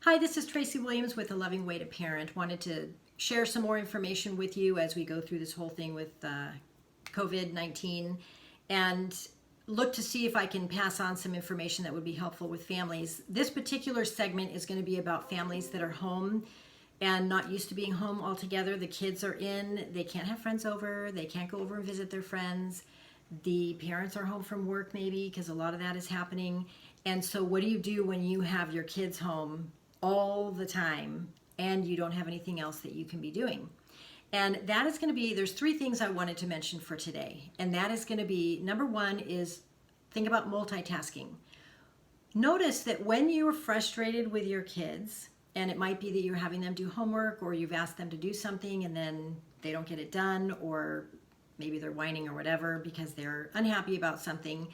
Hi, this is Tracy Williams with A Loving Way to Parent. Wanted to share some more information with you as we go through this whole thing with COVID-19 and look to see if I can pass on some information that would be helpful with families. This particular segment is going to be about families that are home and not used to being home altogether. The kids are in, they can't have friends over, they can't go over and visit their friends. The parents are home from work maybe because a lot of that is happening. And so what do you do when you have your kids home all the time and you don't have anything else that you can be doing? And that is going to be, there's three things I wanted to mention for today. And that is going to be, number one is think about multitasking. Notice that when you're frustrated with your kids, and it might be that you're having them do homework or you've asked them to do something and then they don't get it done, or maybe they're whining or whatever because they're unhappy about something.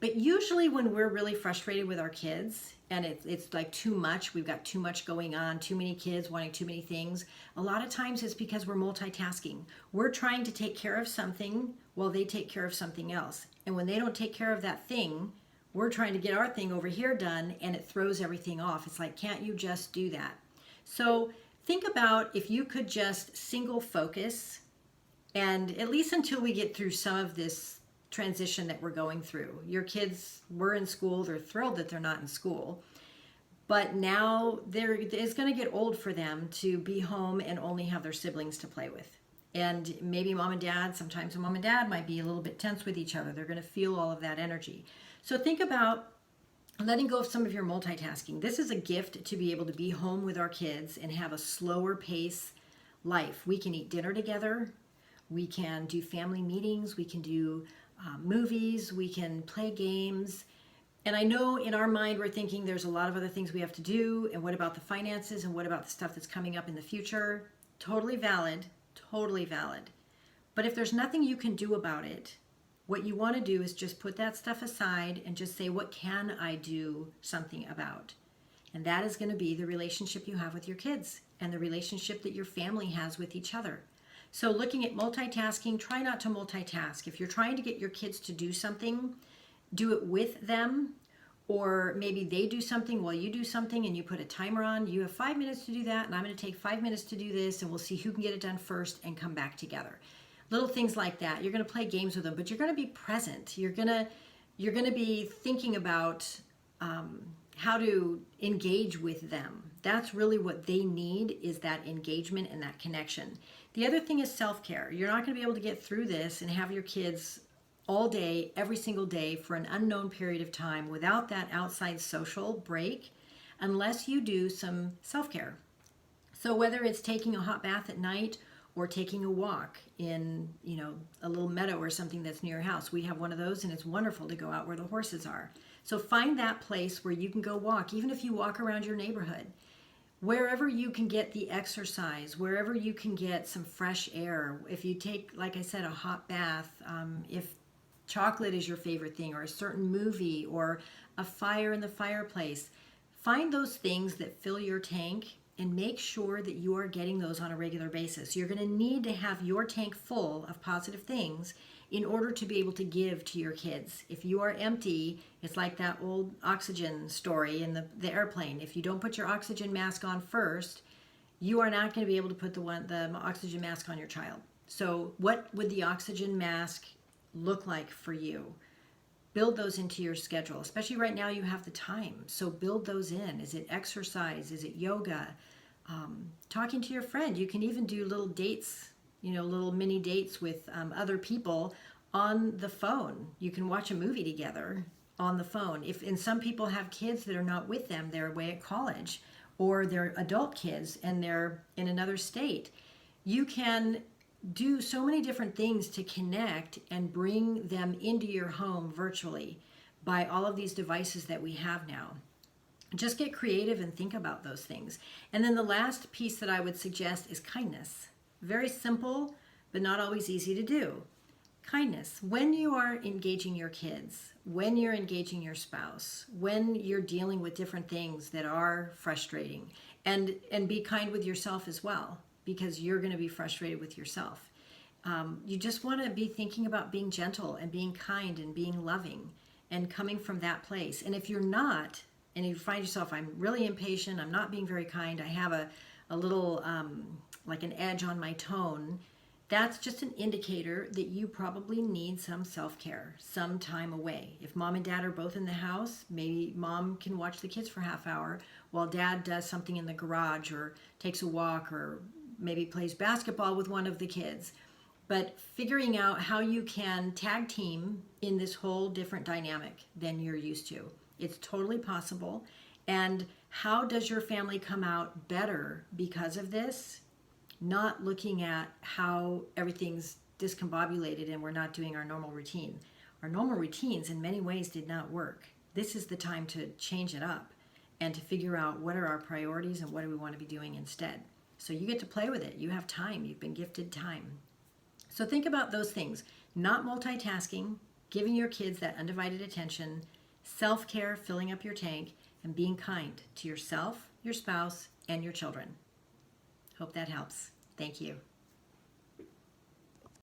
But usually when we're really frustrated with our kids and it's like too much, we've got too much going on, too many kids wanting too many things, a lot of times it's because we're multitasking. We're trying to take care of something while they take care of something else. And when they don't take care of that thing, we're trying to get our thing over here done and it throws everything off. It's like, can't you just do that? So think about if you could just single focus, and at least until we get through some of this transition that we're going through. Your kids were in school, they're thrilled that they're not in school, but now it's going to get old for them to be home and only have their siblings to play with. And maybe sometimes mom and dad might be a little bit tense with each other. They're going to feel all of that energy. So think about letting go of some of your multitasking. This is a gift to be able to be home with our kids and have a slower pace life. We can eat dinner together. We can do family meetings. We can do movies. We can play games. And I know in our mind we're thinking there's a lot of other things we have to do. And what about the finances? And what about the stuff that's coming up in the future? Totally valid. Totally valid. But if there's nothing you can do about it, what you want to do is just put that stuff aside and just say, what can I do something about? And that is going to be the relationship you have with your kids and the relationship that your family has with each other. So looking at multitasking, try not to multitask. If you're trying to get your kids to do something, do it with them, or maybe they do something while you do something and you put a timer on. You have 5 minutes to do that, and I'm going to take 5 minutes to do this, and we'll see who can get it done first and come back together. Little things like that. You're going to play games with them, but you're going to be present. You're going to be thinking about how to engage with them. That's really what they need, is that engagement and that connection. The other thing is self-care. You're not going to be able to get through this and have your kids all day, every single day for an unknown period of time without that outside social break unless you do some self-care. So whether it's taking a hot bath at night or taking a walk in, a little meadow or something that's near your house. We have one of those, and it's wonderful to go out where the horses are. So find that place where you can go walk, even if you walk around your neighborhood. Wherever you can get the exercise, wherever you can get some fresh air. If you take, like I said, a hot bath, if chocolate is your favorite thing, or a certain movie, or a fire in the fireplace, find those things that fill your tank and make sure that you are getting those on a regular basis. You're going to need to have your tank full of positive things in order to be able to give to your kids. If you are empty, it's like that old oxygen story in the airplane. If you don't put your oxygen mask on first, you are not going to be able to put the oxygen mask on your child. So what would the oxygen mask look like for you? Build those into your schedule, especially right now you have the time. So build those in. Is it exercise? Is it yoga? Talking to your friend. You can even do little dates, little mini dates with other people on the phone. You can watch a movie together on the phone. And some people have kids that are not with them, they're away at college, or they're adult kids and they're in another state. You can do so many different things to connect and bring them into your home virtually by all of these devices that we have now. Just get creative and think about those things. And then the last piece that I would suggest is kindness. Very simple, but not always easy to do. Kindness. When you are engaging your kids, when you're engaging your spouse, when you're dealing with different things that are frustrating, and be kind with yourself as well, because you're going to be frustrated with yourself. You just want to be thinking about being gentle and being kind and being loving and coming from that place. And if you're not, and you find yourself, I'm really impatient, I'm not being very kind, I have a little like an edge on my tone, that's just an indicator that you probably need some self-care, some time away. If mom and dad are both in the house, maybe mom can watch the kids for a half hour while dad does something in the garage or takes a walk or maybe plays basketball with one of the kids. But figuring out how you can tag team in this whole different dynamic than you're used to. It's totally possible. And how does your family come out better because of this? Not looking at how everything's discombobulated and we're not doing our normal routine. Our normal routines in many ways did not work. This is the time to change it up and to figure out what are our priorities and what do we want to be doing instead. So you get to play with it. You have time. You've been gifted time. So think about those things. Not multitasking, giving your kids that undivided attention, self-care, filling up your tank, and being kind to yourself, your spouse, and your children. Hope that helps. Thank you.